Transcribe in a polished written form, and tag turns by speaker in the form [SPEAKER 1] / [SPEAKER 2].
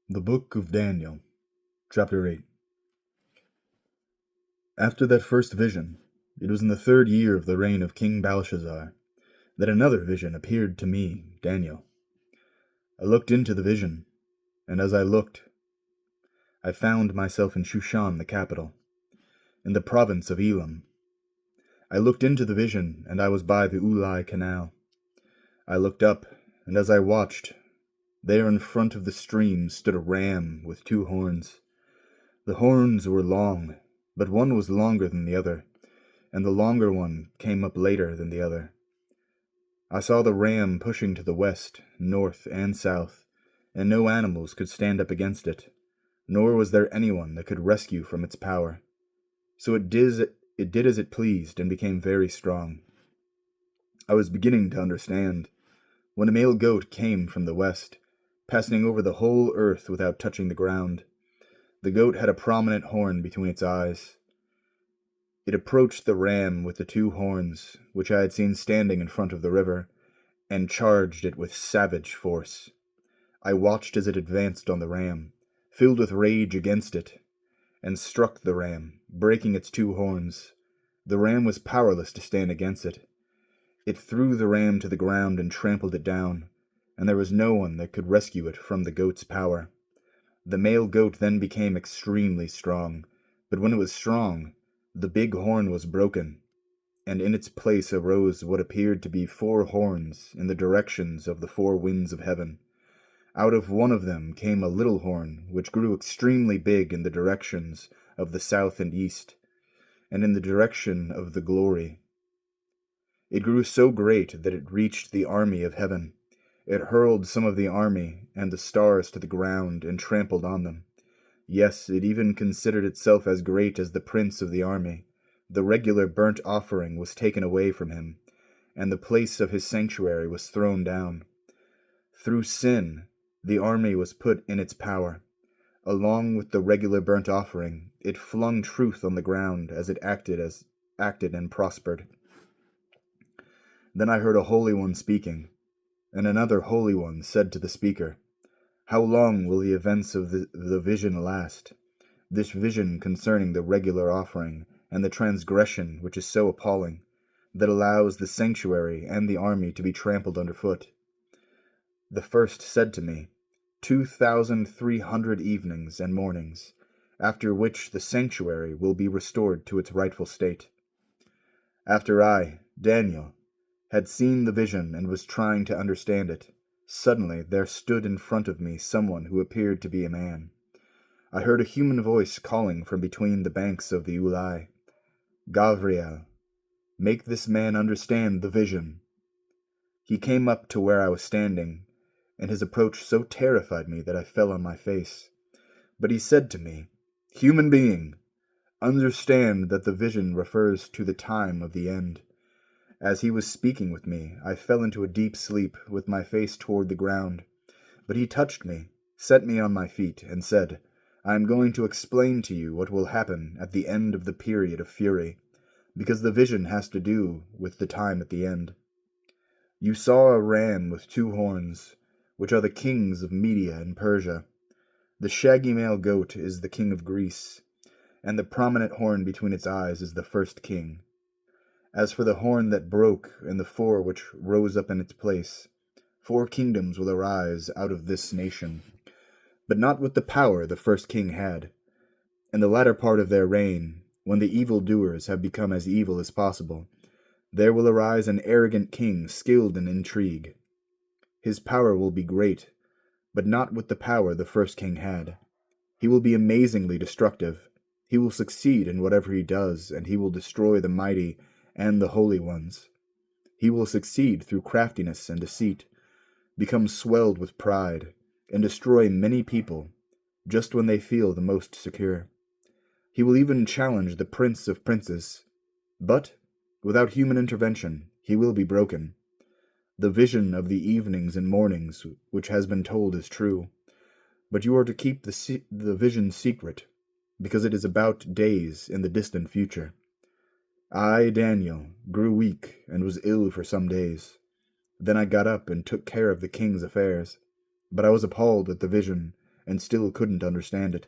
[SPEAKER 1] The Book of Daniel, Chapter 8. After that first vision, it was in the 3rd year of the reign of King Belshazzar, that another vision appeared to me, Daniel. I looked into the vision, and as I looked, I found myself in Shushan the capital, in the province of Elam. I looked into the vision, and I was by the Ulai Canal. I looked up, and as I watched, there in front of the stream stood a ram with 2 horns. The horns were long, but one was longer than the other, and the longer one came up later than the other. I saw the ram pushing to the west, north, and south, and no animals could stand up against it, nor was there anyone that could rescue from its power. So it did as it pleased and became very strong. I was beginning to understand, when a male goat came from the west, passing over the whole earth without touching the ground. The goat had a prominent horn between its eyes. It approached the ram with the 2 horns, which I had seen standing in front of the river, and charged it with savage force. I watched as it advanced on the ram, filled with rage against it, and struck the ram, breaking its 2 horns. The ram was powerless to stand against it. It threw the ram to the ground and trampled it down, and there was no one that could rescue it from the goat's power. The male goat then became extremely strong, but when it was strong, the big horn was broken, and in its place arose what appeared to be 4 horns in the directions of the 4 winds of heaven. Out of one of them came a little horn, which grew extremely big in the directions of the south and east, and in the direction of the glory. It grew so great that it reached the army of heaven. It hurled some of the army and the stars to the ground and trampled on them. Yes, it even considered itself as great as the prince of the army. The regular burnt offering was taken away from him, and the place of his sanctuary was thrown down. Through sin, the army was put in its power. Along with the regular burnt offering, it flung truth on the ground as it acted and prospered. Then I heard a holy one speaking, and another holy one said to the speaker, "How long will the events of the vision last? This vision concerning the regular offering and the transgression which is so appalling, that allows the sanctuary and the army to be trampled underfoot." The first said to me, 2,300 evenings and mornings, after which the sanctuary will be restored to its rightful state. After I, Daniel, had seen the vision and was trying to understand it, suddenly there stood in front of me someone who appeared to be a man. I heard a human voice calling from between the banks of the Ulai, "Gavriel, make this man understand the vision." He came up to where I was standing, and his approach so terrified me that I fell on my face. But he said to me, "Human being, understand that the vision refers to the time of the end." As he was speaking with me, I fell into a deep sleep with my face toward the ground. But he touched me, set me on my feet, and said, "I am going to explain to you what will happen at the end of the period of fury, because the vision has to do with the time at the end. You saw a ram with 2 horns, which are the kings of Media and Persia. The shaggy male goat is the king of Greece, and the prominent horn between its eyes is the first king. As for the horn that broke and the 4 which rose up in its place, 4 kingdoms will arise out of this nation, but not with the power the first king had. In the latter part of their reign, when the evildoers have become as evil as possible, there will arise an arrogant king skilled in intrigue. His power will be great, but not with the power the first king had. He will be amazingly destructive. He will succeed in whatever he does, and he will destroy the mighty and the holy ones. He will succeed through craftiness and deceit, become swelled with pride, and destroy many people just when they feel the most secure. He will even challenge the prince of princes, but without human intervention he will be broken. The vision of the evenings and mornings which has been told is true, but you are to keep the vision secret, because it is about days in the distant future. I, Daniel, grew weak and was ill for some days. Then I got up and took care of the king's affairs, but I was appalled at the vision and still couldn't understand it.